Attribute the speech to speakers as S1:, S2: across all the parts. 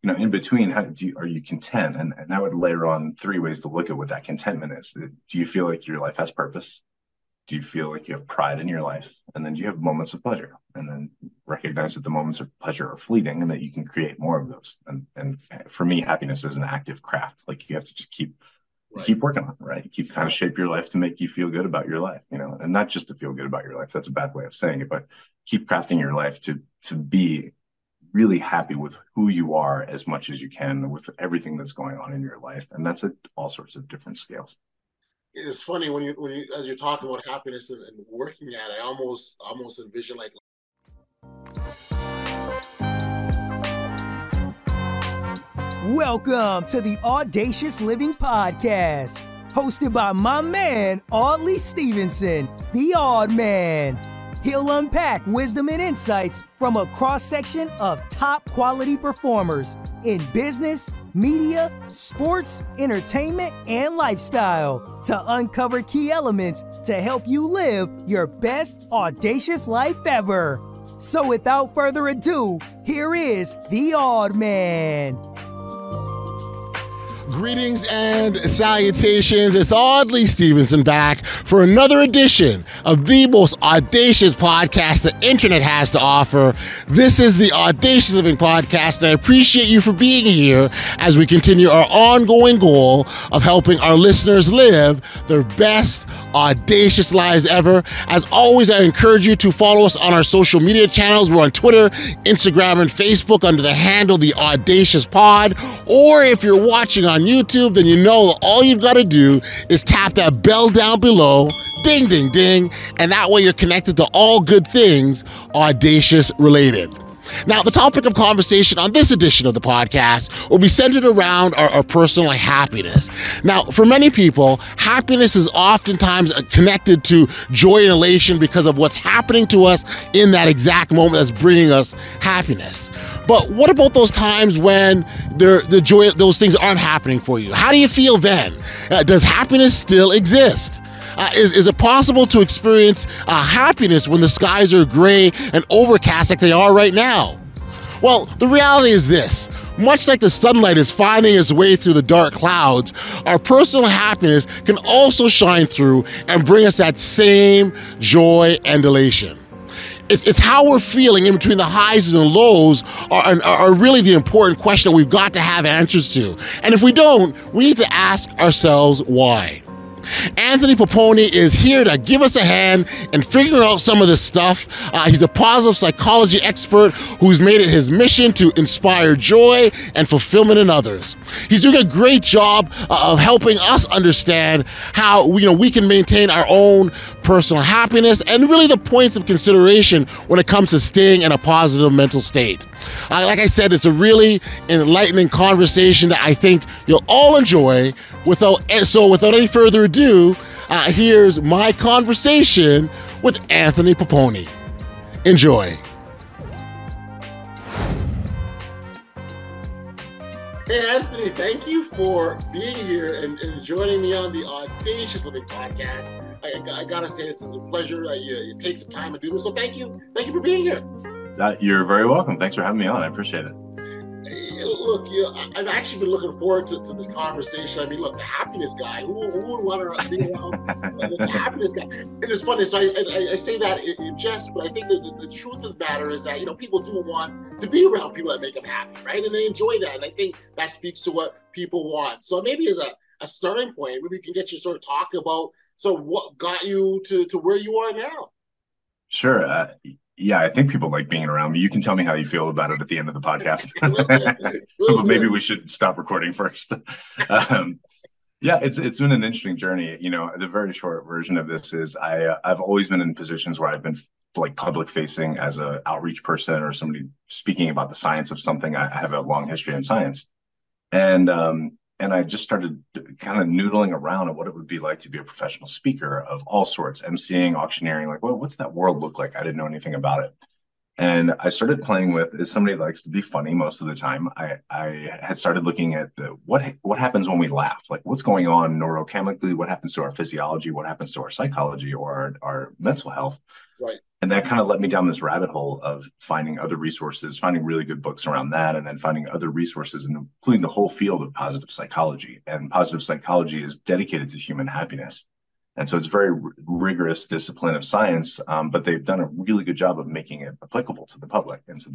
S1: in between, are you content? And I would layer on three ways to look at what that contentment is. Do you feel like your life has purpose? Do you feel like you have pride in your life? And then do you have moments of pleasure? And then recognize that the moments of pleasure are fleeting and that you can create more of those. And for me, happiness is an active craft. Like you have to just keep working on it, right? Keep kind of shape your life to make you feel good about your life, and not just to feel good about your life. That's a bad way of saying it, but keep crafting your life to be really happy with who you are as much as you can with everything that's going on in your life. And that's at all sorts of different scales.
S2: It's funny when you as you're talking about happiness and working at it, I almost envision like
S3: welcome to the Audacious Living Podcast, hosted by my man, Audley Stevenson, the Odd Man. He'll unpack wisdom and insights from a cross-section of top-quality performers in business, media, sports, entertainment, and lifestyle to uncover key elements to help you live your best audacious life ever. So without further ado, here is the Odd Man.
S2: greetings and salutations. It's Audley Stevenson back for another edition of the most audacious podcast the internet has to offer. This is the Audacious Living Podcast, and I appreciate you for being here as we continue our ongoing goal of helping our listeners live their best audacious lives ever. As always, I encourage you to follow us on our social media channels. We're on Twitter, Instagram, and Facebook under the handle The Audacious Pod. Or if you're watching on YouTube, then you know that all you've got to do is tap that bell down below, ding, ding, ding, and that way you're connected to all good things audacious related. Now, the topic of conversation on this edition of the podcast will be centered around our personal happiness. Now, for many people, happiness is oftentimes connected to joy and elation because of what's happening to us in that exact moment that's bringing us happiness. But what about those times when the joy, those things aren't happening for you? How do you feel then? Does happiness still exist? Is it possible to experience happiness when the skies are gray and overcast like they are right now? Well, the reality is this. Much like the sunlight is finding its way through the dark clouds, our personal happiness can also shine through and bring us that same joy and elation. It's how we're feeling in between the highs and the lows are really the important question that we've got to have answers to. And if we don't, we need to ask ourselves why. Anthony Poponi is here to give us a hand in figuring out some of this stuff. He's a positive psychology expert who's made it his mission to inspire joy and fulfillment in others. He's doing a great job of helping us understand how we can maintain our own personal happiness and really the points of consideration when it comes to staying in a positive mental state. Like I said, it's a really enlightening conversation that I think you'll all enjoy. Without any further ado, here's my conversation with Anthony Poponi. Enjoy. Hey, Anthony, thank you for being here and joining me on the Audacious Living Podcast. I gotta say, it's a pleasure that you take some time to do this. So thank you for being here.
S1: You're very welcome. Thanks for having me on. I appreciate it.
S2: Look, I've actually been looking forward to this conversation. I mean, look, the happiness guy, who would want to be around the happiness guy? And it's funny, so I say that in jest, but I think the truth of the matter is that, people do want to be around people that make them happy, right? And they enjoy that. And I think that speaks to what people want. So maybe as a starting point, maybe we can get you sort of talk about, so what got you to where you are now?
S1: Sure. Yeah, I think people like being around me. You can tell me how you feel about it at the end of the podcast. But maybe we should stop recording first. Yeah, it's been an interesting journey. The very short version of this is I've always been in positions where I've been like public facing as an outreach person or somebody speaking about the science of something. I have a long history in science. And I just started kind of noodling around at what it would be like to be a professional speaker of all sorts, emceeing, auctioneering, like, well, what's that world look like? I didn't know anything about it. And I started playing with, as somebody that likes to be funny most of the time, I had started looking at what happens when we laugh, like what's going on neurochemically, what happens to our physiology, what happens to our psychology or our mental health.
S2: Right.
S1: And that kind of led me down this rabbit hole of finding other resources, finding really good books around that, and then finding other resources, including the whole field of positive psychology. And positive psychology is dedicated to human happiness. And so it's a very rigorous discipline of science, but they've done a really good job of making it applicable to the public. And so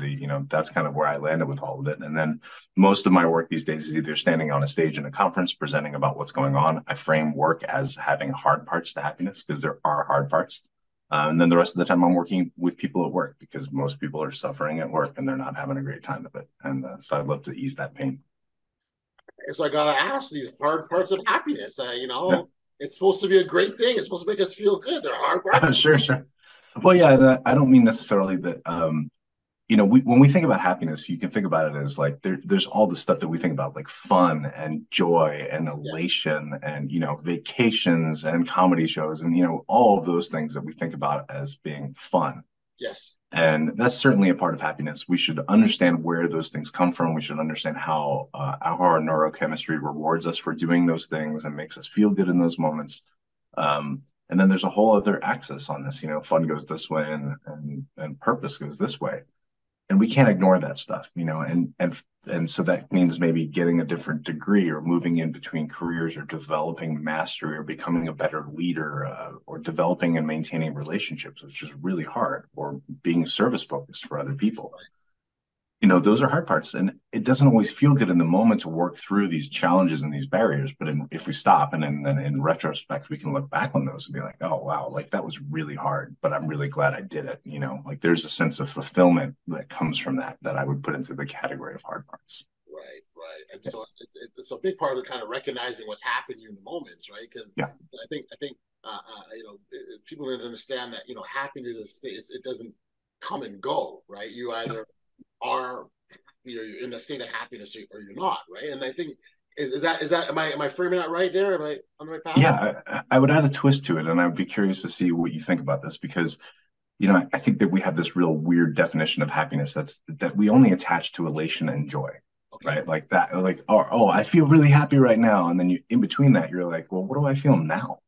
S1: that's kind of where I landed with all of it. And then most of my work these days is either standing on a stage in a conference, presenting about what's going on. I frame work as having hard parts to happiness because there are hard parts. And then the rest of the time I'm working with people at work because most people are suffering at work and they're not having a great time of it. And so I'd love to ease that pain.
S2: So I gotta ask these hard parts of happiness.
S1: Yeah.
S2: It's supposed to be a great thing. It's supposed to make us feel good. They're hard parts.
S1: Sure, sure. Well, yeah, I don't mean necessarily that. When we think about happiness, you can think about it as like there's all the stuff that we think about, like fun and joy and
S2: Yes.
S1: elation and vacations and comedy shows and all of those things that we think about as being fun.
S2: Yes.
S1: And that's certainly a part of happiness. We should understand where those things come from. We should understand how our neurochemistry rewards us for doing those things and makes us feel good in those moments. And then there's a whole other axis on this. Fun goes this way and purpose goes this way, and we can't ignore that stuff. And so that means maybe getting a different degree or moving in between careers or developing mastery or becoming a better leader or developing and maintaining relationships, which is really hard, or being service focused for other people. Those are hard parts, and it doesn't always feel good in the moment to work through these challenges and these barriers. But if we stop and then in retrospect, we can look back on those and be like, oh, wow, like that was really hard, but I'm really glad I did it. Like there's a sense of fulfillment that comes from that I would put into the category of hard parts.
S2: Right, right. And so it's a big part of kind of recognizing what's happening in the moments, right? Because
S1: Yeah.
S2: I think people need to understand that happiness it doesn't come and go, right? You either are you're in a state of happiness or you're not, right? And I think is that am I framing that right there? Am I on the right path?
S1: Yeah, I would add a twist to it, and I would be curious to see what you think about this because I think that we have this real weird definition of happiness that we only attach to elation and joy,
S2: Okay.
S1: right? Like that, like oh, I feel really happy right now, and then in between that, you're like, well, what do I feel now?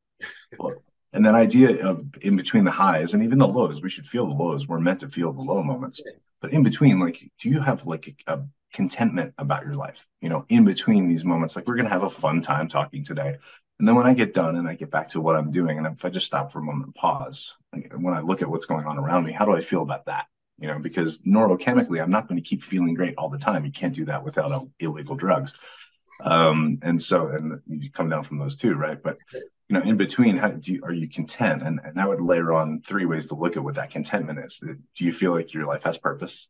S1: Well, and that idea of in between the highs and even the lows, we should feel the lows. We're meant to feel the low moments, but in between, like, do you have like a contentment about your life? In between these moments, like we're gonna have a fun time talking today. And then when I get done and I get back to what I'm doing, and if I just stop for a moment and pause, like, when I look at what's going on around me, how do I feel about that? Because neurochemically, I'm not going to keep feeling great all the time. You can't do that without illegal drugs. And you come down from those too, right? But in between, are you content? And I would layer on three ways to look at what that contentment is. Do you feel like your life has purpose?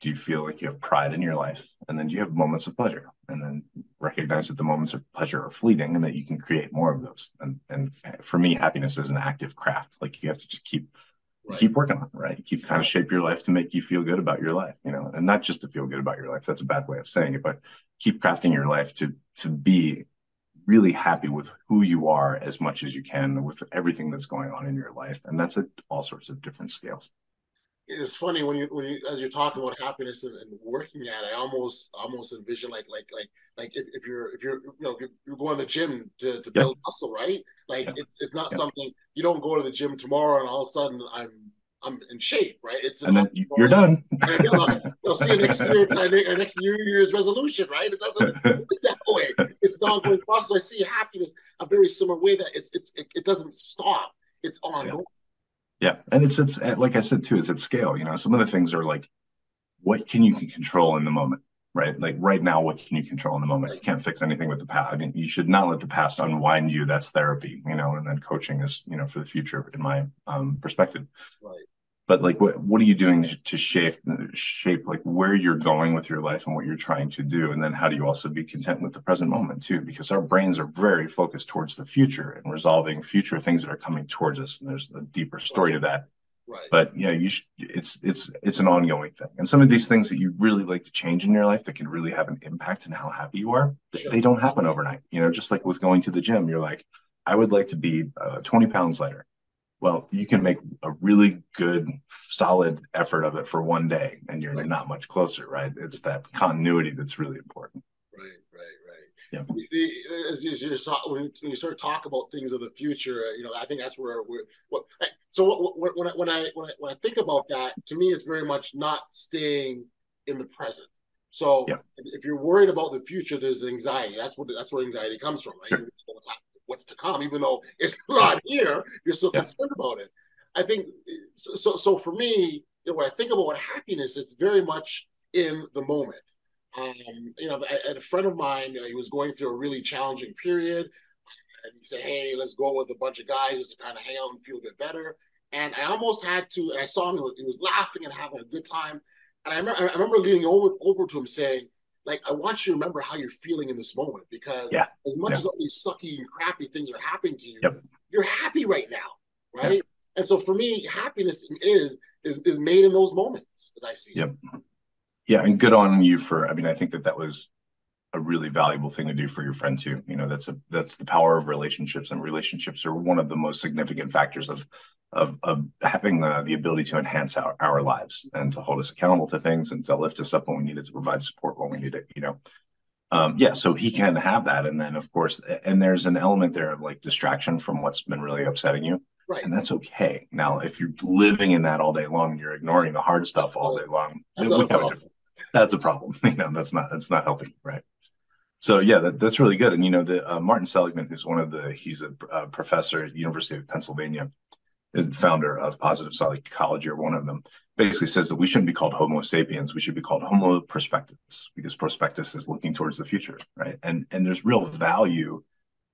S1: Do you feel like you have pride in your life? And then do you have moments of pleasure? And then recognize that the moments of pleasure are fleeting and that you can create more of those. And for me, happiness is an active craft. Like you have to just keep working on it, right? You keep kind of shape your life to make you feel good about your life, and not just to feel good about your life. That's a bad way of saying it, but keep crafting your life to be really happy with who you are as much as you can with everything that's going on in your life. And that's at all sorts of different scales.
S2: It's funny when you as you're talking about happiness and working at it, I almost envision like if you're going to the gym to
S1: Yeah.
S2: build muscle, right? Like
S1: Yeah.
S2: it's not
S1: Yeah.
S2: something you don't go to the gym tomorrow and all of a sudden I'm in shape, right? It's an
S1: And then you're
S2: ongoing.
S1: done.
S2: And I'll see you next year, our next New Year's resolution, right? It doesn't work that way. It's an ongoing process. I see happiness a very similar way that it doesn't stop. It's
S1: Yeah.
S2: ongoing.
S1: Yeah. And it's like I said too, it's at scale. Some of the things are like, what can you control in the moment, right? Like right now, what can you control in the moment? You can't fix anything with the past. I mean, you should not let the past unwind you. That's therapy, and then coaching is, for the future in my perspective.
S2: Right.
S1: But like, what are you doing to shape like where you're going with your life and what you're trying to do? And then how do you also be content with the present moment too? Because our brains are very focused towards the future and resolving future things that are coming towards us. And there's a deeper story to that.
S2: Right.
S1: But it's an ongoing thing. And some of these things that you really like to change in your life that can really have an impact on how happy you are, they don't happen overnight. Just like with going to the gym, you're like, I would like to be 20 pounds lighter. Well, you can make a really good, solid effort of it for one day, and you're
S2: Right.
S1: not much closer, right? It's that continuity that's really important.
S2: Right, right, right.
S1: Yeah.
S2: As you when you sort of talk about things of the future, I think that's where we're. So when I think about that, to me, it's very much not staying in the present. So
S1: Yeah.
S2: if you're worried about the future, there's anxiety. That's where anxiety comes from, right?
S1: Sure.
S2: What's to come, even though it's not here, you're still
S1: Yeah.
S2: concerned about it. I think so. So for me, when I think about what happiness, it's very much in the moment. A friend of mine, he was going through a really challenging period, and he said, "Hey, let's go with a bunch of guys just to kind of hang out and feel a bit better." And I almost had to, and I saw him; he was laughing and having a good time. And I remember leaning over to him saying, "Like, I want you to remember how you're feeling in this moment, because
S1: Yeah.
S2: as much
S1: Yeah.
S2: as all these sucky and crappy things are happening to you,
S1: Yep.
S2: you're happy right now,
S1: Yeah.
S2: right?" And so for me, happiness is made in those moments, as I see it.
S1: Yep. Yeah. And good on you for, I mean, I think that that was a really valuable thing to do for your friend too. That's the power of relationships, and relationships are one of the most significant factors of having the ability to enhance our lives and to hold us accountable to things and to lift us up when we need it, to provide support when we need it. Yeah, so he can have that, and then of course, and there's an element there of like distraction from what's been really upsetting you,
S2: Right.
S1: and that's okay. Now, if you're living in that all day long and you're ignoring the hard stuff all day long,
S2: That's
S1: then
S2: not
S1: we
S2: a
S1: have
S2: problem.
S1: that's a problem. That's not helping, right? So yeah, that's really good. And the Martin Seligman, he's a professor at the University of Pennsylvania, the founder of positive psychology, or one of them, basically says that we shouldn't be called Homo sapiens. We should be called Homo prospectus, because prospectus is looking towards the future, right? And there's real value,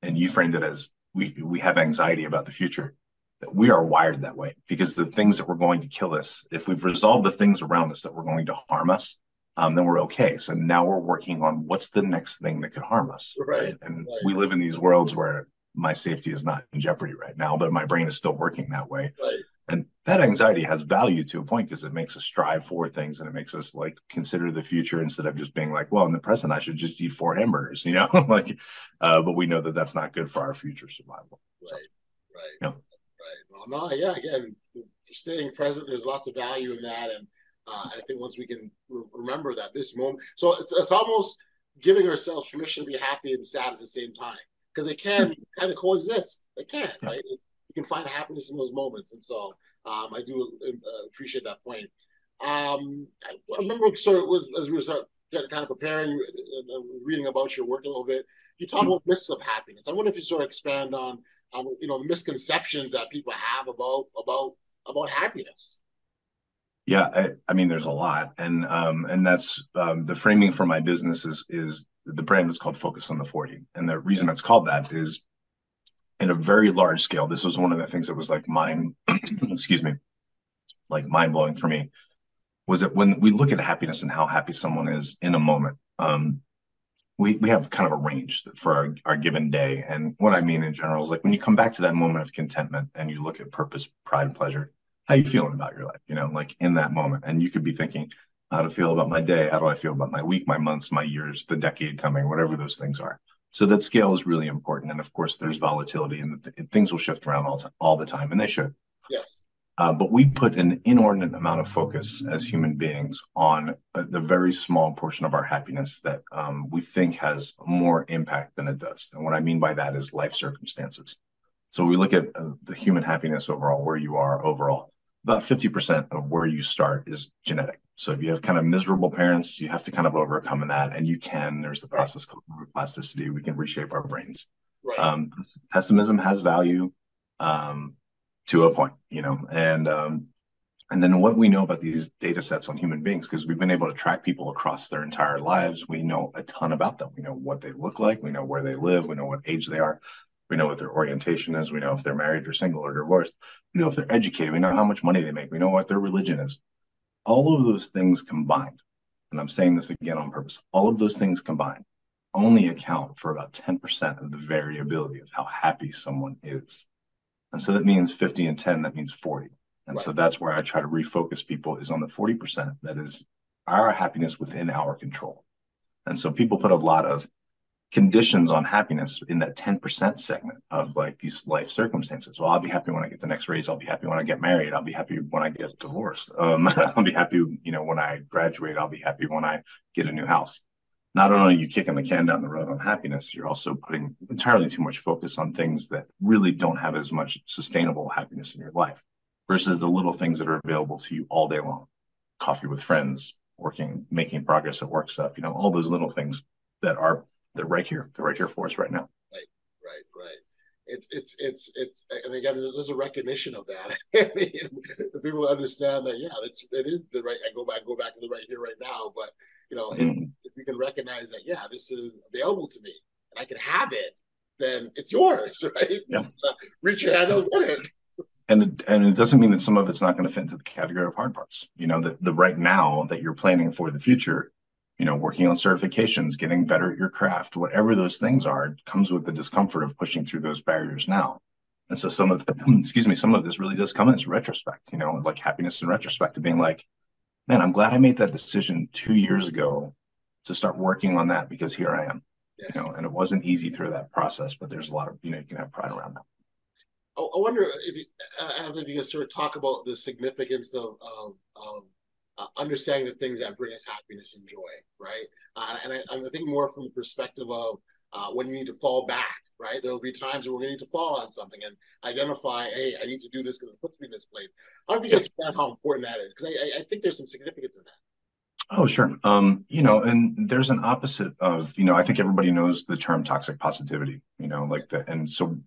S1: and you framed it as we have anxiety about the future. That we are wired that way, because the things that were going to kill us, if we've resolved the things around us that were going to harm us, then we're okay. So now we're working on what's the next thing that could harm us,
S2: Right.
S1: right? And
S2: Right.
S1: we live in these worlds where my safety is not in jeopardy right now, but my brain is still working that way.
S2: Right.
S1: And that anxiety has value to a point, because it makes us strive for things, and it makes us like consider the future instead of just being like, well, in the present, I should just eat 4 hamburgers, like, but we know that that's not good for our future survival. So,
S2: Right. Right.
S1: yeah,
S2: Right. Well, no, yeah. Again, staying present, there's lots of value in that, and I think once we can remember that this moment, so it's almost giving ourselves permission to be happy and sad at the same time, because they can kind of coexist. They can,
S1: yeah,
S2: right? You can find happiness in those moments, and so I do appreciate that point. I remember sort of as we were kind of preparing, reading about your work a little bit. You talk about myths of happiness. I wonder if you sort of expand on the misconceptions that people have about happiness.
S1: yeah. I mean, there's a lot, and that's the framing for my business is the brand is called Focus on the 40, and the reason it's called that is, in a very large scale, this was one of the things that was like mind, excuse me, like mind blowing for me, was that when we look at happiness and how happy someone is in a moment, we have kind of a range for our given day. And what I mean in general is, like, when you come back to that moment of contentment and you look at purpose, pride, and pleasure, how you feeling about your life, like in that moment. And you could be thinking, how to feel about my day, how do I feel about my week, my months, my years, the decade coming, whatever those things are. So that scale is really important. And of course, there's volatility, and things will shift around all the time, and they should.
S2: Yes.
S1: But we put an inordinate amount of focus as human beings on the very small portion of our happiness that we think has more impact than it does. And what I mean by that is life circumstances. So we look at the human happiness overall, where you are overall. About 50% of where you start is genetic. So if you have kind of miserable parents, you have to kind of overcome that. And you can, there's the
S2: Right.
S1: process called neuroplasticity. We can reshape our brains.
S2: Right.
S1: Pessimism has value. To a point, and then what we know about these data sets on human beings, because we've been able to track people across their entire lives, we know a ton about them. We know what they look like, we know where they live, we know what age they are, we know what their orientation is, we know if they're married or single or divorced, we know if they're educated, we know how much money they make, we know what their religion is. All of those things combined, and I'm saying this again on purpose, all of those things combined only account for about 10% of the variability of how happy someone is. And so that means 50 and 10, that means 40. And
S2: Right.
S1: so that's where I try to refocus people, is on the 40% that is our happiness within our control. And so people put a lot of conditions on happiness in that 10% segment of like these life circumstances. Well, I'll be happy when I get the next raise. I'll be happy when I get married. I'll be happy when I get divorced. I'll be happy, when I graduate. I'll be happy when I get a new house. Not only are you kicking the can down the road on happiness, you're also putting entirely too much focus on things that really don't have as much sustainable happiness in your life versus the little things that are available to you all day long. Coffee with friends, working, making progress at work stuff, all those little things that are they're right here. They're right here for us right now.
S2: Right. And again, there's a recognition of that. I mean, people understand that, yeah, it is the right. I go back to the right here, right now. But if you can recognize that, yeah, this is available to me, and I can have it, then it's yours, right?
S1: Yeah.
S2: Reach your hand and get it.
S1: And it doesn't mean that some of it's not going to fit into the category of hard parts. The right now that you're planning for the future, working on certifications, getting better at your craft, whatever those things are, comes with the discomfort of pushing through those barriers now. And so some of this really does come as retrospect, like happiness in retrospect of being like, man, I'm glad I made that decision 2 years ago to start working on that because here I am,
S2: Yes.
S1: And it wasn't easy through that process, but there's a lot of, you can have pride around that.
S2: I wonder if you can sort of talk about the significance of understanding the things that bring us happiness and joy, right? I'm thinking more from the perspective of when you need to fall back, right? There will be times where we're going to need to fall on something and identify, hey, I need to do this because it puts me in this place. I don't know if you can understand how important that is, because I think there's some significance in that.
S1: Oh, sure. And there's an opposite of, I think everybody knows the term toxic positivity, like that. And so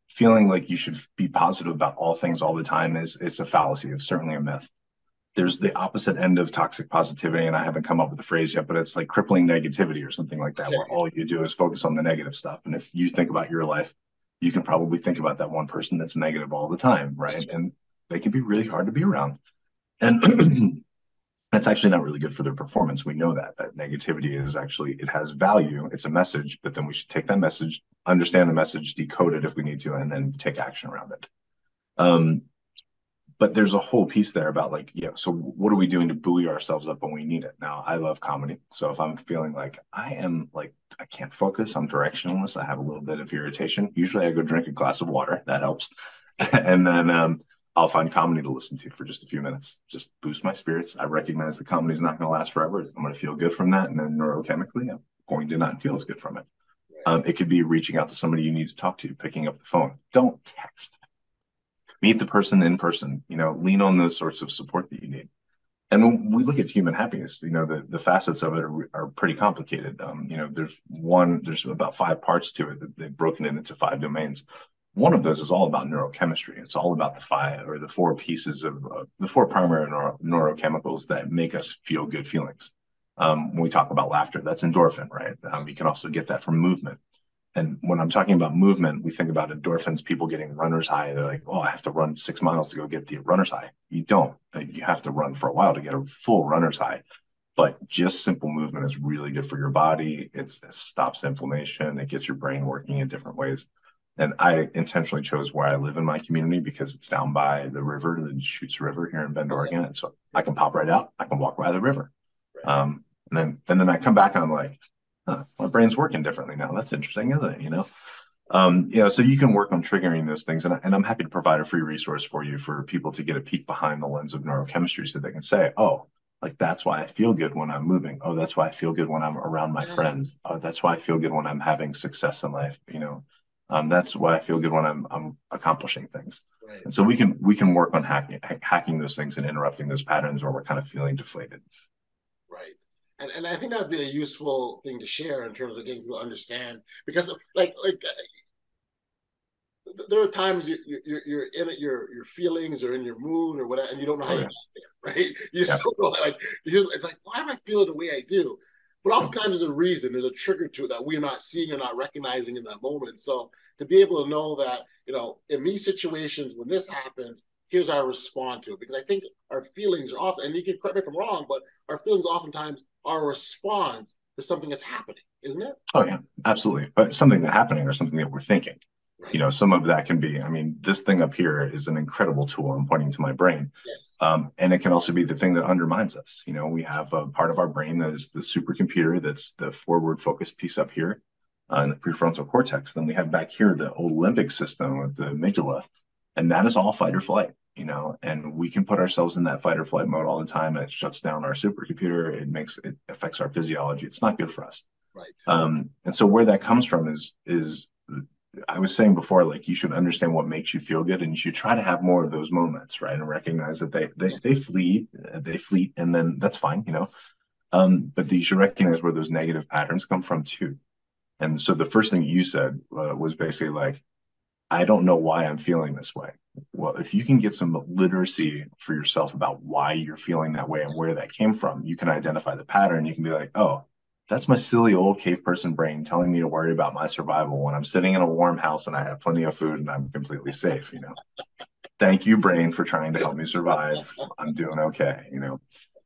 S1: feeling like you should be positive about all things all the time is a fallacy. It's certainly a myth. There's the opposite end of toxic positivity, and I haven't come up with the phrase yet, but it's like crippling negativity or something like that, where all you do is focus on the negative stuff. And if you think about your life, you can probably think about that one person that's negative all the time, right? And they can be really hard to be around. And that's actually not really good for their performance. We know that negativity is actually, it has value. It's a message, but then we should take that message, understand the message, decode it if we need to, and then take action around it. But there's a whole piece there about like, so what are we doing to buoy ourselves up when we need it? Now, I love comedy. So if I'm feeling like I can't focus, I'm directionless, I have a little bit of irritation, usually I go drink a glass of water. That helps. And then I'll find comedy to listen to for just a few minutes, just boost my spirits. I recognize the comedy's not going to last forever. I'm going to feel good from that. And then neurochemically, I'm going to not feel as good from it. It could be reaching out to somebody you need to talk to, picking up the phone. Don't text. Meet the person in person, lean on those sorts of support that you need. And when we look at human happiness, the facets of it are pretty complicated. There's about 5 parts to it that they've broken it into 5 domains. One of those is all about neurochemistry. It's all about the 4 pieces of the 4 primary neurochemicals that make us feel good feelings. When we talk about laughter, that's endorphin, right? You can also get that from movement. And when I'm talking about movement, we think about endorphins, people getting runner's high. They're like, oh, I have to run 6 miles to go get the runner's high. You don't. You have to run for a while to get a full runner's high. But just simple movement is really good for your body. It stops inflammation. It gets your brain working in different ways. And I intentionally chose where I live in my community because it's down by the river, the Deschutes River here in Bend, Oregon. And so I can pop right out. I can walk by the river. And then I come back and I'm like, my brain's working differently now. That's interesting, isn't it? So you can work on triggering those things. And I'm happy to provide a free resource for you for people to get a peek behind the lens of neurochemistry so they can say, oh, like that's why I feel good when I'm moving. Oh, that's why I feel good when I'm around my friends. Oh, that's why I feel good when I'm having success in life. That's why I feel good when I'm accomplishing things. Right. And so we can work on hacking those things and interrupting those patterns where we're kind of feeling deflated.
S2: Right. And I think that would be a useful thing to share in terms of getting people to understand, because like there are times you're in it, your feelings or in your mood or whatever, and you don't know how you got there, right? You just don't know, it's like, why am I feeling the way I do? But oftentimes there's a reason, there's a trigger to it that we're not seeing or not recognizing in that moment. So to be able to know that, in these situations, when this happens, here's how I respond to it. Because I think our feelings are often, and you can correct me if I'm wrong, but our feelings oftentimes are a response to something that's happening, isn't it?
S1: Oh, yeah, absolutely. But something that's happening or something that we're thinking. Right. Some of that can be, this thing up here is an incredible tool. I'm pointing to my brain.
S2: Yes.
S1: And it can also be the thing that undermines us. We have a part of our brain that is the supercomputer that's the forward focus piece up here. in the prefrontal cortex. Then we have back here the old limbic system with the amygdala, and that is all fight or flight, and we can put ourselves in that fight or flight mode all the time. It shuts down our supercomputer. It affects our physiology. It's not good for us.
S2: Right.
S1: And so where that comes from is I was saying before, like, you should understand what makes you feel good, and you should try to have more of those moments, right? And recognize that they fleet, and then that's fine, but you should recognize where those negative patterns come from too. And so the first thing you said was basically like, I don't know why I'm feeling this way. Well, if you can get some literacy for yourself about why you're feeling that way and where that came from, you can identify the pattern. You can be like, oh, that's my silly old cave person brain telling me to worry about my survival when I'm sitting in a warm house and I have plenty of food and I'm completely safe. Thank you, brain, for trying to help me survive. I'm doing okay.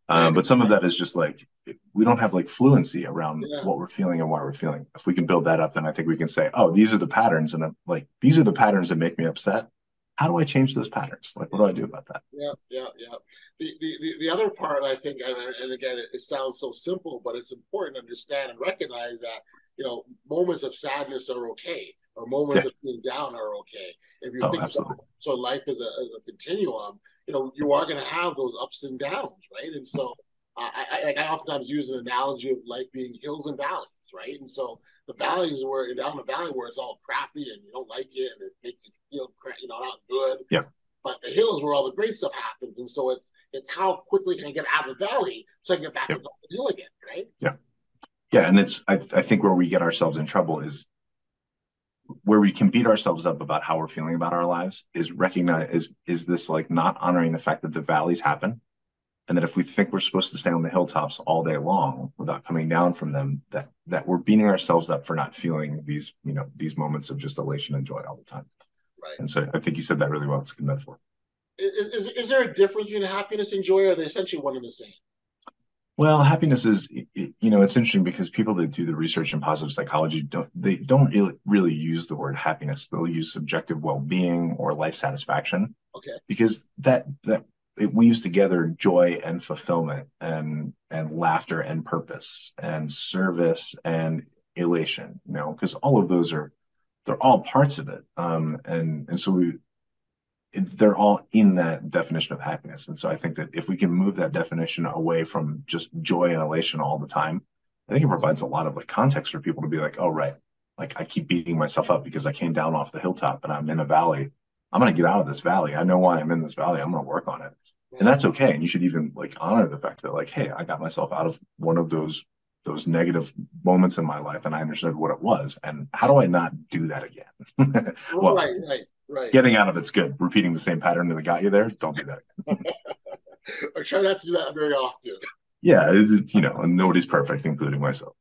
S1: But some of that is just like, we don't have like fluency around what we're feeling and why we're feeling. If we can build that up, then I think we can say, oh, these are the patterns. And like, these are the patterns that make me upset. How do I change those patterns? Like, what do I do about that?
S2: Yeah. The other part, I think, and again, it sounds so simple, but it's important to understand and recognize that, moments of sadness are okay, or moments of being down are okay. If you think
S1: absolutely.
S2: about, so life is a continuum, you are going to have those ups and downs, right? And so I oftentimes use an analogy of life being hills and valleys, right? And so the valleys where down the valley where it's all crappy and you don't like it and it makes you feel not good.
S1: Yeah.
S2: But the hills where all the great stuff happens, and so it's how quickly can I get out of the valley so I can get back into the hill again, right?
S1: Yeah, and it's I think where we get ourselves in trouble is where we can beat ourselves up about how we're feeling about our lives is recognize is this like not honoring the fact that the valleys happen, and that if we think we're supposed to stay on the hilltops all day long without coming down from them, that we're beating ourselves up for not feeling these moments of just elation and joy all the time.
S2: Right.
S1: And so I think you said that really well. It's a good metaphor.
S2: Is there a difference between happiness and joy, or are they essentially one and the same?
S1: Well, happiness is, it's interesting because people that do the research in positive psychology don't really use the word happiness. They'll use subjective well-being or life satisfaction.
S2: Okay.
S1: Because that it weaves together joy and fulfillment and laughter and purpose and service and elation. Because all of those they're all parts of it. And so they're all in that definition of happiness. And so I think that if we can move that definition away from just joy and elation all the time, I think it provides a lot of like context for people to be like, oh, right. Like I keep beating myself up because I came down off the hilltop and I'm in a valley. I'm going to get out of this valley. I know why I'm in this valley. I'm going to work on it. And that's okay. And you should even like honor the fact that like, hey, I got myself out of one of those negative moments in my life and I understood what it was. And how do I not do that again? Well,
S2: Right.
S1: Getting out of it's good. Repeating the same pattern that got you there, don't do that.
S2: I try not to do that very often.
S1: Yeah, and nobody's perfect, including myself.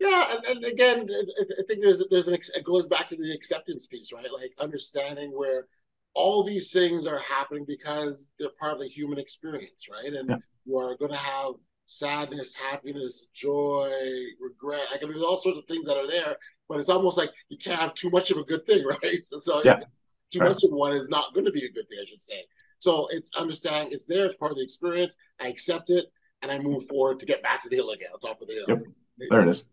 S2: Yeah, and again, I think it goes back to the acceptance piece, right? Like understanding where all these things are happening because they're part of the human experience, right? And you are going to have sadness, happiness, joy, regret. Like, I mean, there's all sorts of things that are there, but it's almost like you can't have too much of a good thing, right? So too much of one is not going to be a good thing, I should say. So it's understanding it's there, it's part of the experience. I accept it, and I move forward to get back to the hill again, on top of the hill.
S1: Yep. There it is.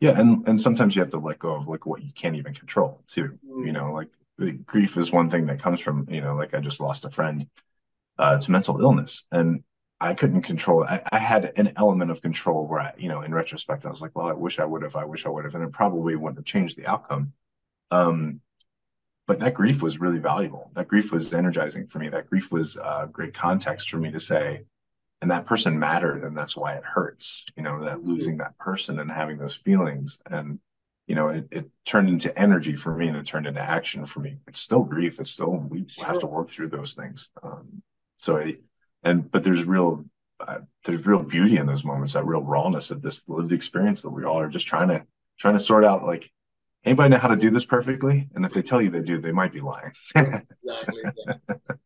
S1: Yeah, and sometimes you have to let go of like what you can't even control too. Like grief is one thing that comes from, like I just lost a friend to mental illness, and I couldn't control it. I had an element of control where in retrospect, I was like, well, I wish I would have, and it probably wouldn't have changed the outcome. But that grief was really valuable. That grief was energizing for me. That grief was great context for me to say, and that person mattered, and that's why it hurts. That losing that person and having those feelings, and it turned into energy for me, and it turned into action for me. It's still grief. It's still we have to work through those things. But there's real beauty in those moments. That real rawness of this lived experience that we all are just trying to sort out. Like, anybody know how to do this perfectly? And if they tell you they do, they might be lying.
S2: Exactly.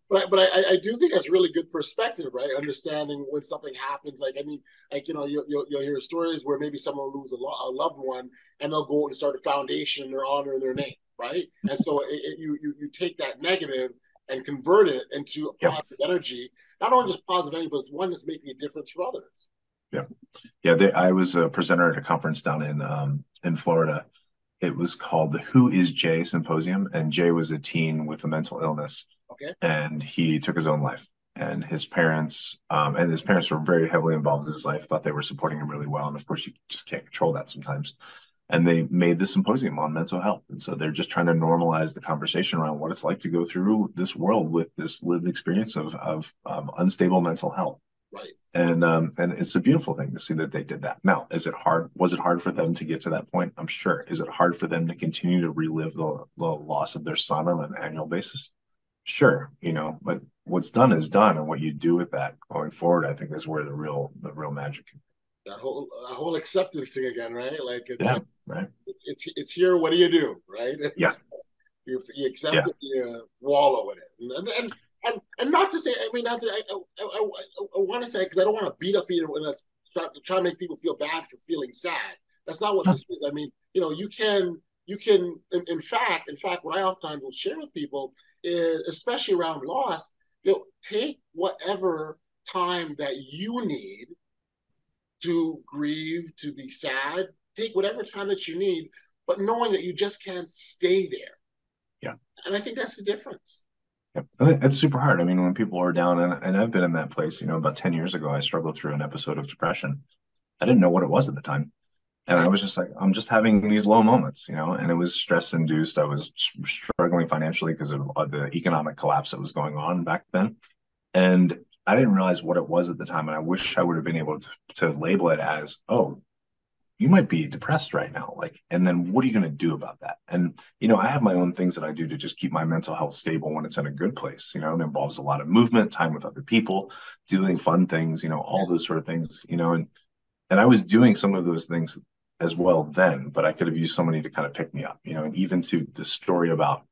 S2: But I do think that's really good perspective, right? Understanding when something happens. Like, I mean, like, you'll hear stories where maybe someone will lose a loved one and they'll go and start a foundation in their honor and their name, right? And so you take that negative and convert it into a positive energy. Not only just positive energy, but it's one that's making a difference for others.
S1: Yeah. I was a presenter at a conference down in Florida. It was called the Who is Jay Symposium, and Jay was a teen with a mental illness,
S2: Okay.
S1: and he took his own life. And his parents were very heavily involved in his life, thought they were supporting him really well, and of course, you just can't control that sometimes. And they made the symposium on mental health, and so they're just trying to normalize the conversation around what it's like to go through this world with this lived experience of unstable mental health.
S2: Right.
S1: And it's a beautiful thing to see that they did that. Now, is it hard? Was it hard for them to get to that point? I'm sure. Is it hard for them to continue to relive the loss of their son on an annual basis? Sure, but what's done is done, and what you do with that going forward, I think, is where the real magic.
S2: That whole acceptance thing again, right? Like it's
S1: Yeah,
S2: like
S1: right.
S2: it's here. What do you do, right?
S1: Yeah,
S2: You accept
S1: yeah,
S2: it, you wallow in it, and not to say. I mean, not to, I want to say because I don't want to beat up either when I try to make people feel bad for feeling sad. That's not what
S1: huh,
S2: this is. I mean, you can in fact, what I oftentimes will share with people is, especially around loss, take whatever time that you need to grieve, to be sad. Take whatever time that you need, but knowing that you just can't stay there.
S1: yeah.
S2: And I think that's the difference.
S1: Yeah. And it's super hard. I mean, when people are down, and I've been in that place, about 10 years ago, I struggled through an episode of depression. I didn't know what it was at the time. And I
S2: Right.
S1: was just like, I'm just having these low moments, and it was stress induced. I was struggling financially because of the economic collapse that was going on back then. And I didn't realize what it was at the time. And I wish I would have been able to label it as, oh, you might be depressed right now. Like, and then what are you going to do about that? And, I have my own things that I do to just keep my mental health stable when it's in a good place. It involves a lot of movement, time with other people, doing fun things, all
S2: Yes.
S1: those sort of things, and I was doing some of those things as well then, but I could have used somebody to kind of pick me up, and even to the story about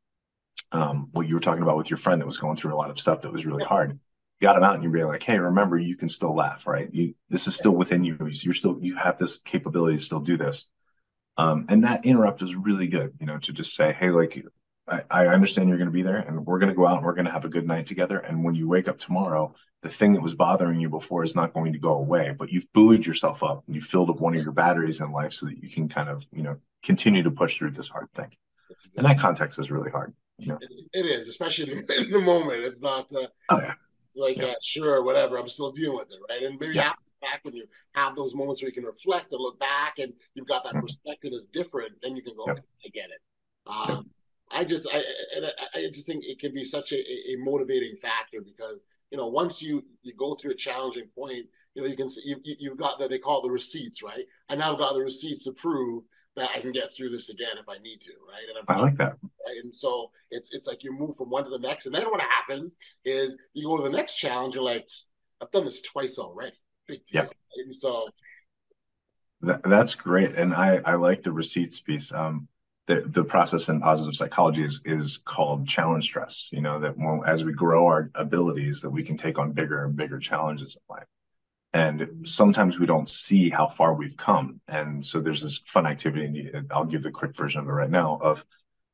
S1: what you were talking about with your friend that was going through a lot of stuff that was really
S2: Yeah.
S1: hard. You got him out and you're being like, hey, remember, you can still laugh, right? This is still within you. You have this capability to still do this. And that interrupt was really good, to just say, hey, like, I understand you're going to be there and we're going to go out and we're going to have a good night together. And when you wake up tomorrow, the thing that was bothering you before is not going to go away, but you've buoyed yourself up and you filled up one of your batteries in life so that you can kind of, continue to push through this hard thing.
S2: That's
S1: And that
S2: exactly.
S1: context is really hard.
S2: It is, especially in the moment. It's not
S1: Oh yeah.
S2: like,
S1: Yeah.
S2: sure, whatever. I'm still dealing with it, right? And maybe
S1: Yeah.
S2: after back when you have those moments where you can reflect and look back, and you've got that
S1: Mhm.
S2: perspective that's different, then you can go,
S1: Yep.
S2: okay, I get it.
S1: Yep.
S2: I just think it can be such a motivating factor because once you go through a challenging point, you can see you've got that they call it the receipts, right? I now got the receipts to prove that I can get through this again if I need to, right? And
S1: I like that.
S2: right? And so it's like you move from one to the next, and then what happens is you go to the next challenge. You're like, I've done this twice already. Big deal.
S1: Yep.
S2: Right? And so
S1: That's great. And I like the receipts piece. The process in positive psychology is called challenge stress. That as we grow our abilities, that we can take on bigger and bigger challenges in life. And sometimes we don't see how far we've come. And so there's this fun activity. And I'll give the quick version of it right now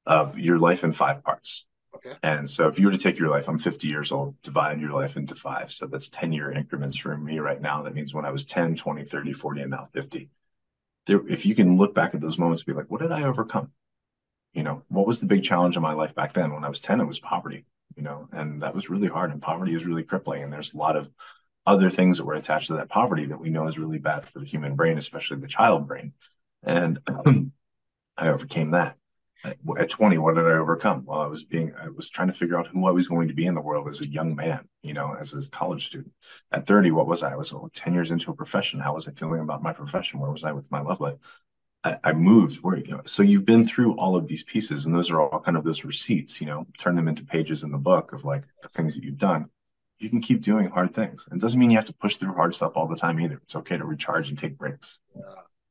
S1: of your life in 5 parts.
S2: okay,
S1: And so if you were to take your life, I'm 50 years old, divide your life into five. So that's 10-year increments for me right now. That means when I was 10, 20, 30, 40, and now 50. If you can look back at those moments and be like, what did I overcome? What was the big challenge in my life back then? When I was 10, it was poverty, and that was really hard. And poverty is really crippling. And there's a lot of other things that were attached to that poverty that we know is really bad for the human brain, especially the child brain. And I overcame that. At 20, what did I overcome? Well, I was trying to figure out who I was going to be in the world as a young man, as a college student. At 30, what was I? I was 10 years into a profession. How was I feeling about my profession? Where was I with my love life? I moved so you've been through all of these pieces, and those are all kind of those receipts, turn them into pages in the book of like the things that you've done. You can keep doing hard things. It doesn't mean you have to push through hard stuff all the time either. It's okay to recharge and take breaks.
S2: yeah,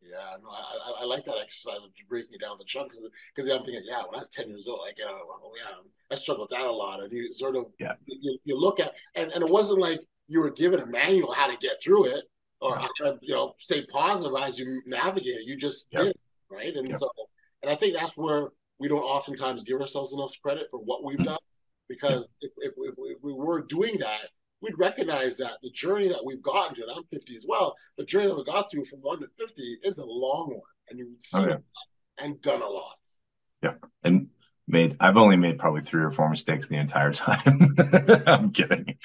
S2: yeah. No, I like that exercise of breaking it down the chunks because I'm thinking, yeah, when I was 10 years old, like, well, yeah, I struggled with that a lot, and you sort of
S1: Yeah.
S2: you look at and it wasn't like you were given a manual how to get through it or
S1: Yeah.
S2: how to stay positive as you navigate it. You just
S1: Yep.
S2: did, right? And
S1: Yep.
S2: so, and I think that's where we don't oftentimes give ourselves enough credit for what we've
S1: Mm.
S2: done,
S1: Yep.
S2: because if we were doing that, we'd recognize that the journey that we've gotten to, and I'm 50 as well, the journey that we got through from 1 to 50 is a long one. And you would
S1: Oh
S2: see
S1: yeah.
S2: and done a lot.
S1: Yeah. And I've only made probably 3 or 4 mistakes the entire time. I'm kidding.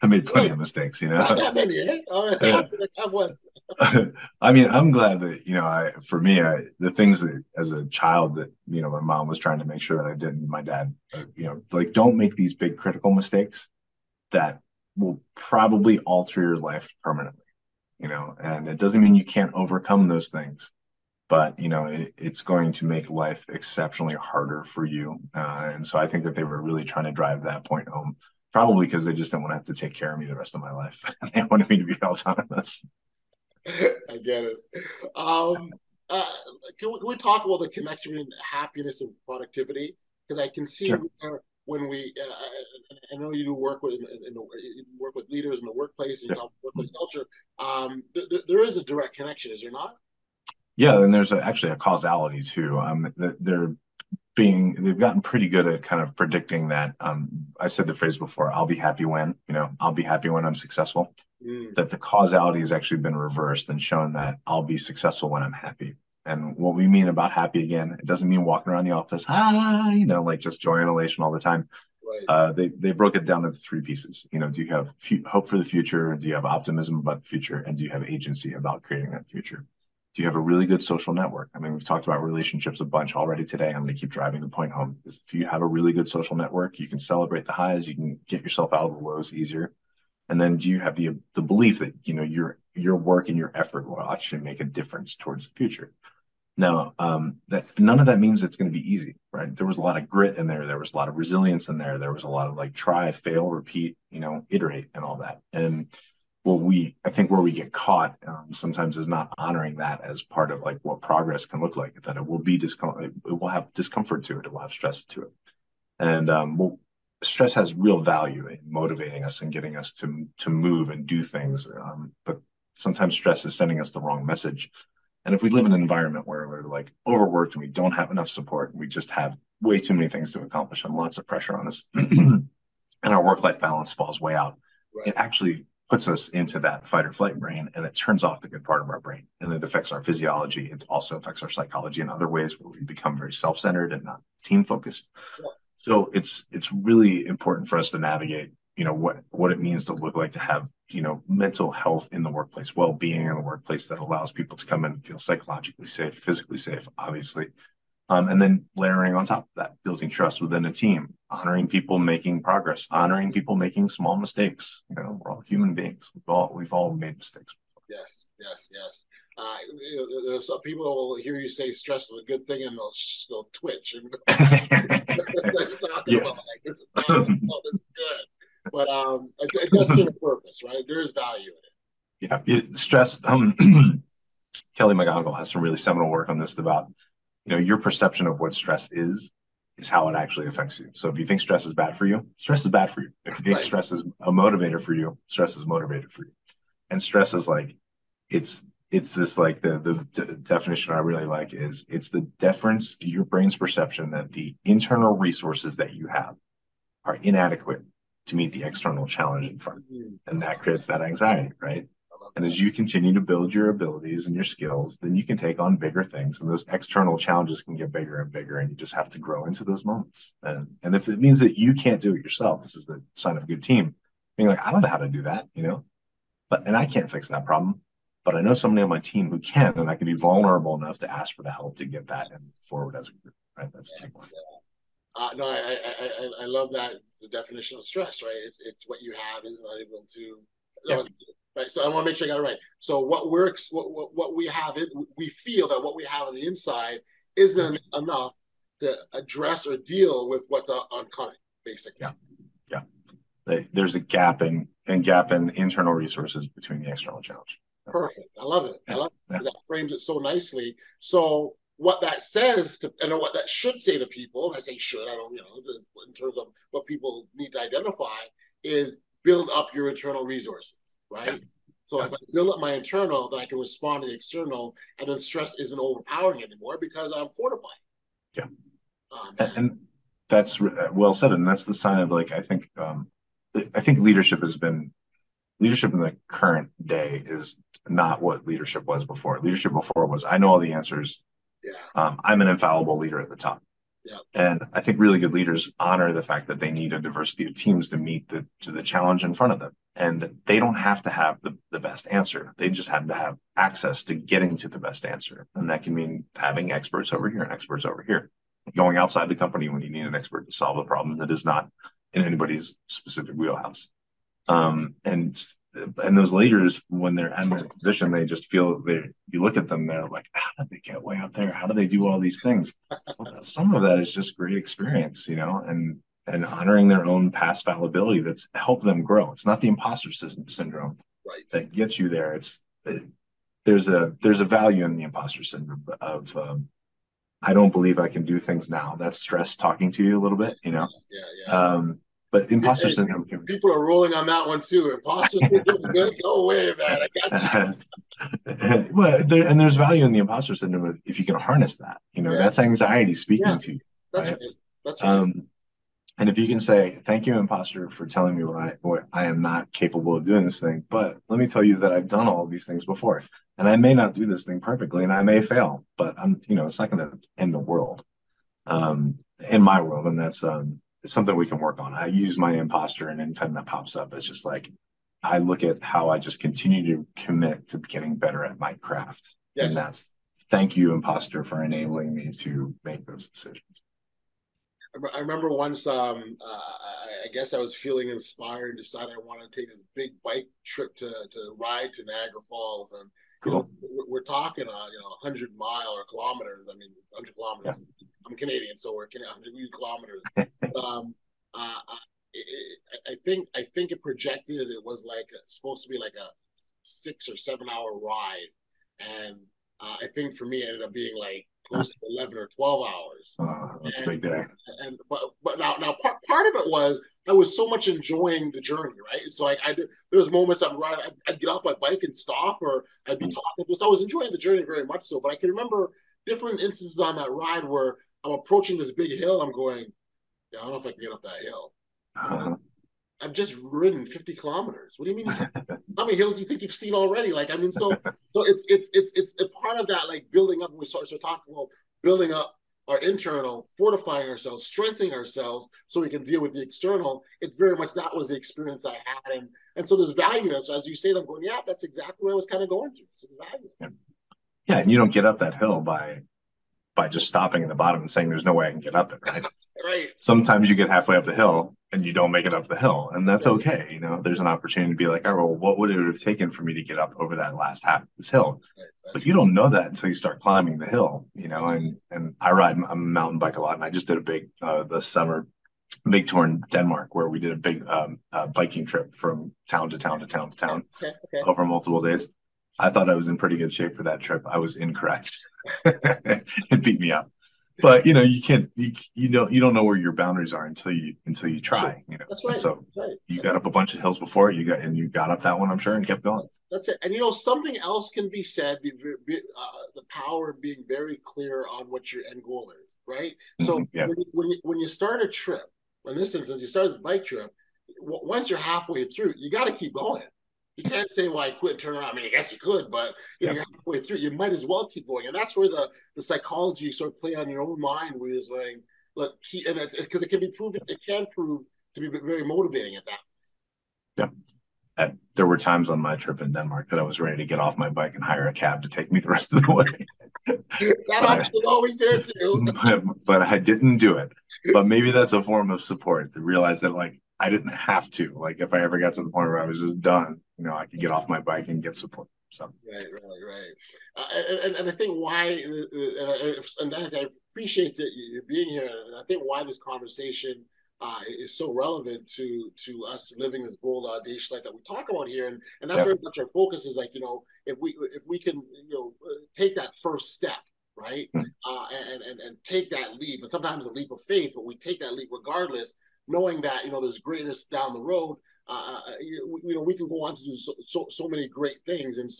S1: I made plenty
S2: Right.
S1: of mistakes,
S2: Not that many, eh?
S1: Yeah.
S2: I've won.
S1: I mean, I'm glad that, for me, the things that as a child that, my mom was trying to make sure that I didn't, my dad, like don't make these big critical mistakes that will probably alter your life permanently, and it doesn't mean you can't overcome those things, but it's going to make life exceptionally harder for you. And so I think that they were really trying to drive that point home, probably because they just didn't want to have to take care of me the rest of my life. They wanted me to be autonomous.
S2: I get it. Um, uh, can we talk about the connection between happiness and productivity? Because I can see
S1: Sure.
S2: where when we, I know you do work with you work with leaders in the workplace and you
S1: Yeah.
S2: talk workplace culture. There is a direct connection, is there not?
S1: Yeah, and there's actually a causality too. They've gotten pretty good at kind of predicting that. I said the phrase before, I'll be happy when, I'll be happy when I'm successful.
S2: Mm,
S1: That the causality has actually been reversed and shown that I'll be successful when I'm happy. And what we mean about happy, again, it doesn't mean walking around the office, like just joy and elation all the time.
S2: right.
S1: They broke it down into 3 pieces. Do you have hope for the future? Do you have optimism about the future? And do you have agency about creating that future? Do you have a really good social network? I mean, we've talked about relationships a bunch already today. I'm going to keep driving the point home. If you have a really good social network, you can celebrate the highs, you can get yourself out of the lows easier. And then do you have the belief that your work and your effort will actually make a difference towards the future? Now, that none of that means it's going to be easy, right? There was a lot of grit in there. There was a lot of resilience in there. There was a lot of like try, fail, repeat, iterate, and all that. And I think where we get caught sometimes is not honoring that as part of like what progress can look like. That it will be discomfort, it will have discomfort to it, it will have stress to it, and stress has real value in motivating us and getting us to move and do things. But sometimes stress is sending us the wrong message. And if we live in an environment where we're like overworked and we don't have enough support, and we just have way too many things to accomplish and lots of pressure on us, and our work-life balance falls way out, it
S2: Right.
S1: actually puts us into that fight or flight brain, and it turns off the good part of our brain, and it affects our physiology. It also affects our psychology in other ways where we become very self-centered and not team focused.
S2: Yeah.
S1: So it's really important for us to navigate, what it means to look like to have, mental health in the workplace, well-being in the workplace that allows people to come in and feel psychologically safe, physically safe, obviously. And then layering on top of that, building trust within a team, honoring people making progress, honoring people making small mistakes. We're all human beings. We've all made mistakes.
S2: Yes, yes, yes. There's some people that will hear you say stress is a good thing and they'll twitch and go, what are you talking
S1: Yeah.
S2: about? Like, this is bad. Oh, this is good. But it does serve a purpose, right? There is value in it.
S1: Yeah. Stress. Kelly McGonigal has some really seminal work on this about, your perception of what stress is how it actually affects you. So if you think stress is bad for you, stress is bad for you. If you think
S2: Right.
S1: stress is a motivator for you, stress is motivated for you. And stress is like, it's this like the definition I really like is it's the deference to your brain's perception that the internal resources that you have are inadequate to meet the external challenge in front.
S2: I
S1: And that
S2: love
S1: creates that anxiety, right?
S2: that. I love
S1: And
S2: that.
S1: as you continue to build your abilities and your skills, then you can take on bigger things. And those external challenges can get bigger and bigger. And you just have to grow into those moments. And if it means that you can't do it yourself, this is the sign of a good team. Being like, I don't know how to do that, and I can't fix that problem. But I know somebody on my team who can, and I can be vulnerable enough to ask for the help to get that and forward as a group. Right? That's teamwork.
S2: No, I love that. It's the definition of stress, right? It's what you have is not able to.
S1: Yeah.
S2: No, right. So I want to make sure I got it right. So what we have, we feel that what we have on the inside isn't enough to address or deal with what's oncoming, basically.
S1: Yeah. There's a gap in internal resources between the external challenge.
S2: Perfect. I love it. I
S1: Yeah.
S2: love it.
S1: Yeah.
S2: That frames it so nicely. So what that says to, and what that should say to people, and I say should, I don't, in terms of what people need to identify, is build up your internal resources, right?
S1: Yeah.
S2: So
S1: Yeah.
S2: if I build up my internal, then I can respond to the external, and then stress isn't overpowering anymore because I'm fortified.
S1: Yeah.
S2: Oh,
S1: And that's well said. And that's the sign of like, I think leadership in the current day is not what leadership was before. Leadership before was, I know all the answers. I'm an infallible leader at the top.
S2: Yeah.
S1: And I think really good leaders honor the fact that they need a diversity of teams to meet the challenge in front of them. And they don't have to have the best answer. They just have to have access to getting to the best answer. And that can mean having experts over here and experts over here. Going outside the company when you need an expert to solve a problem that is not in anybody's specific wheelhouse. And those leaders, when they're in that position, they just feel you look at them, they're like, how did they get way up there? How do they do all these things? Well, some of that is just great experience, and honoring their own past fallibility that's helped them grow. It's not the imposter syndrome that gets you there. There's a value in the imposter syndrome of I don't believe I can do things now. That's stress talking to you a little bit, But imposter syndrome.
S2: People are rolling on that one too. Imposter syndrome, good. Go away, man. I got
S1: you. Well, there's value in the imposter syndrome if you can harness that. That's anxiety speaking to you.
S2: That's right. That's right.
S1: And if you can say, "Thank you, imposter, for telling me what I am not capable of doing this thing," but let me tell you that I've done all of these things before, and I may not do this thing perfectly, and I may fail, but it's not going to end the world, in my world, and that's it's something we can work on. I use my imposter, and anytime that pops up, it's just like I look at how I just continue to commit to getting better at my craft, and that's thank you, imposter, for enabling me to make those decisions.
S2: I remember once, I guess I was feeling inspired and decided I wanted to take this big bike trip to ride to Niagara Falls. And
S1: cool.
S2: We're talking, 100 miles or kilometers. I mean, 100 kilometers. Yeah. I'm Canadian, so we're 100 kilometers. I think it projected it was supposed to be like a 6 or 7 hour ride, and I think for me it ended up being like close to 11 or 12 hours.
S1: That's a big day.
S2: But now part of it was I was so much enjoying the journey, right? So there was moments I'd get off my bike and stop, or I'd be talking. So I was enjoying the journey very much so. But I can remember different instances on that ride where I'm approaching this big hill. I'm going, I don't know if I can get up that hill. I've just ridden 50 kilometers. What do you mean? How many hills do you think you've seen already? So it's a part of that, like building up. When we start talking about building up our internal, fortifying ourselves, strengthening ourselves, so we can deal with the external. It's very much that was the experience I had, and so there's value in it. So as you say, I'm going, yeah, that's exactly what I was kind of going through. So the value.
S1: Yeah, and you don't get up that hill by just stopping at the bottom and saying there's no way I can get up it, right?
S2: Right.
S1: Sometimes you get halfway up the hill and you don't make it up the hill, and that's okay. There's an opportunity to be like, oh, well, what would it have taken for me to get up over that last half of this hill? But you don't know that until you start climbing the hill, and I ride a mountain bike a lot, and I just did a big this summer big tour in Denmark where we did a big biking trip from town to town to town to town over multiple days. I thought I was in pretty good shape for that trip. I was incorrect. It beat me up. But you can't. You don't know where your boundaries are until you try.
S2: That's right.
S1: So you got up a bunch of hills before you got up that one, I'm sure, and kept going.
S2: That's it. And something else can be said. The power of being very clear on what your end goal is, right? So when you start a trip, in this instance, you start this bike trip. Once you're halfway through, you got to keep going. You can't say, well, I quit and turn around. I mean, I guess you could, but you're halfway through. You might as well keep going. And that's where the psychology sort of play on your own mind, where you're like, look, and it's because it can prove to be very motivating at that
S1: point. Yeah. There were times on my trip in Denmark that I was ready to get off my bike and hire a cab to take me the rest of the way.
S2: That option is always there too.
S1: but I didn't do it. But maybe that's a form of support to realize that, like, I didn't have to. Like, if I ever got to the point where I was just done, I could get off my bike and get support. So
S2: right. And I think why, and I appreciate that you're being here, and I think why this conversation is so relevant to us living this bold, audacious life that we talk about here, and that's very much our focus is, like, if we can take that first step, right, and take that leap, and sometimes a leap of faith, but we take that leap regardless, knowing that there's greatness down the road. We can go on to do so many great things, and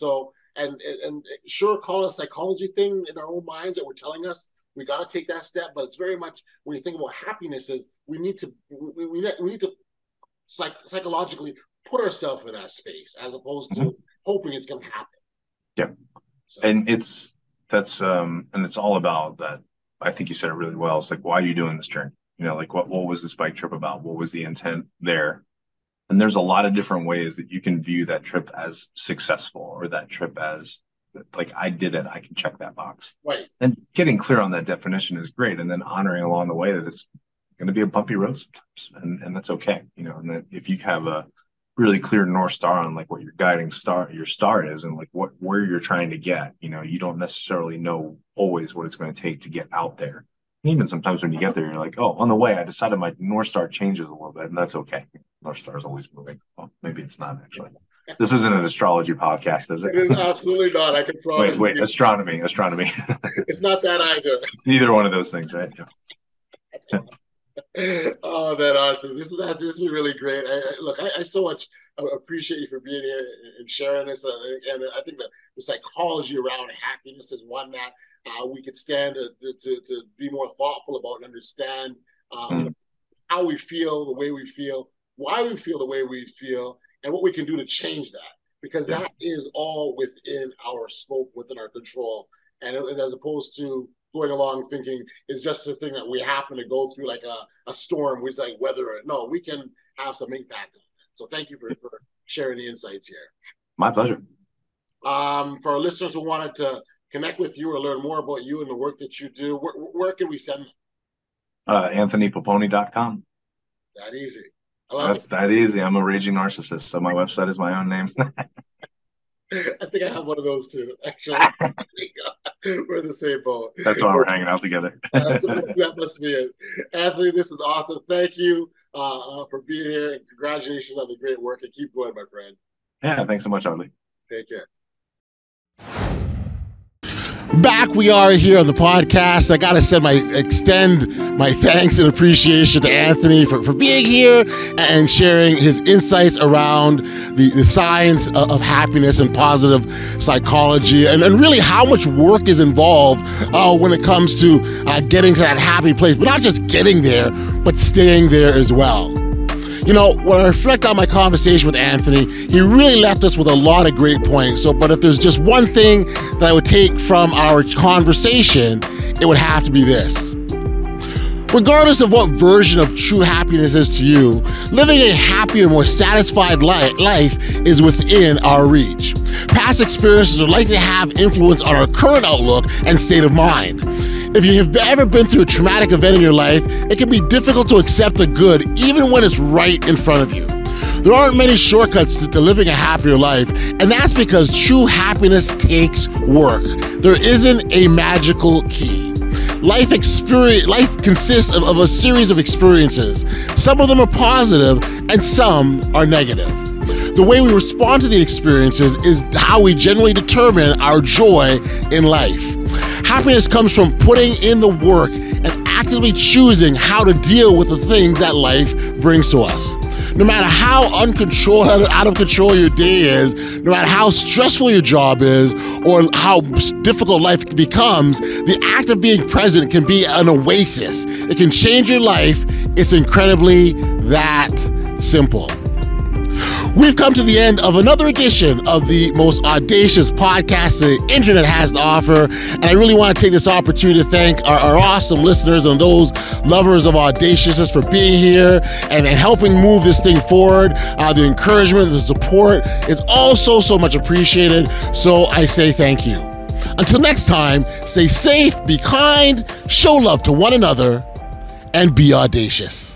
S2: sure, call it a psychology thing in our own minds that we're telling us we got to take that step, but it's very much when you think about happiness is we need to psychologically put ourselves in that space as opposed to hoping it's going to happen.
S1: Yeah, so. And that's and it's all about that. I think you said it really well. It's like, why are you doing this journey? Like what was this bike trip about? What was the intent there? And there's a lot of different ways that you can view that trip as successful, or that trip as like, I did it, I can check that box.
S2: Right.
S1: And getting clear on that definition is great. And then honoring along the way that it's going to be a bumpy road sometimes. And that's okay. And that if you have a really clear North Star on like what your guiding star, your star is, and like where you're trying to get, you don't necessarily know always what it's going to take to get out there. And even sometimes when you get there, you're like, oh, on the way, I decided my North Star changes a little bit, and that's okay. North Star is always moving. Well, maybe it's not actually. This isn't an astrology podcast, is it?
S2: It is absolutely not. I can promise.
S1: Wait, astronomy.
S2: It's not that either.
S1: It's neither one of those things, right? Yeah.
S2: Oh man, this has been really great. Look, I so much appreciate you for being here and sharing this. And I think that the psychology around happiness is one that we could stand to be more thoughtful about and understand how we feel, the way we feel, why we feel the way we feel, and what we can do to change that. Because that is all within our scope, within our control. And as opposed to going along thinking it's just the thing that we happen to go through, like a storm, which like weather. No, we can have some impact on that. So thank you for sharing the insights here.
S1: My pleasure.
S2: For our listeners who wanted to connect with you or learn more about you and the work that you do, where can we send them?
S1: AnthonyPoponi.com.
S2: That easy.
S1: That's that easy. I'm a raging narcissist, so my website is my own name.
S2: I think I have one of those too, actually. We're in the same boat.
S1: That's why we're hanging out together.
S2: That must be it. Anthony, this is awesome. Thank you for being here, and congratulations on the great work, and keep going, my friend.
S1: Yeah, thanks so much, Audley.
S2: Take care. Back we are here on the podcast. I gotta extend my thanks and appreciation to Anthony for being here and sharing his insights around the science of happiness and positive psychology, and really how much work is involved when it comes to getting to that happy place, but not just getting there, but staying there as well. When I reflect on my conversation with Anthony, he really left us with a lot of great points. But if there's just one thing that I would take from our conversation, it would have to be this. Regardless of what version of true happiness is to you, living a happier, more satisfied life is within our reach. Past experiences are likely to have influence on our current outlook and state of mind. If you have ever been through a traumatic event in your life, it can be difficult to accept the good even when it's right in front of you. There aren't many shortcuts to living a happier life, and that's because true happiness takes work. There isn't a magical key. Life consists of a series of experiences. Some of them are positive and some are negative. The way we respond to the experiences is how we generally determine our joy in life. Happiness comes from putting in the work and actively choosing how to deal with the things that life brings to us. No matter how out of control your day is, no matter how stressful your job is, or how difficult life becomes, the act of being present can be an oasis. It can change your life. It's incredibly that simple. We've come to the end of another edition of the most audacious podcast the internet has to offer, and I really want to take this opportunity to thank our awesome listeners and those lovers of audaciousness for being here and helping move this thing forward. The encouragement, the support is all so much appreciated, so I say thank you. Until next time, stay safe, be kind, show love to one another, and be audacious.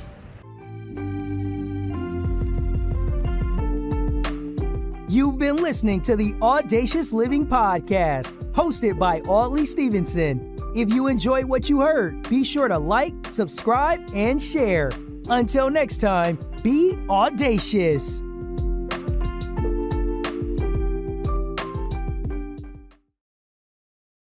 S3: You've been listening to the Audacious Living Podcast, hosted by Audley Stevenson. If you enjoyed what you heard, be sure to like, subscribe, and share. Until next time, be audacious.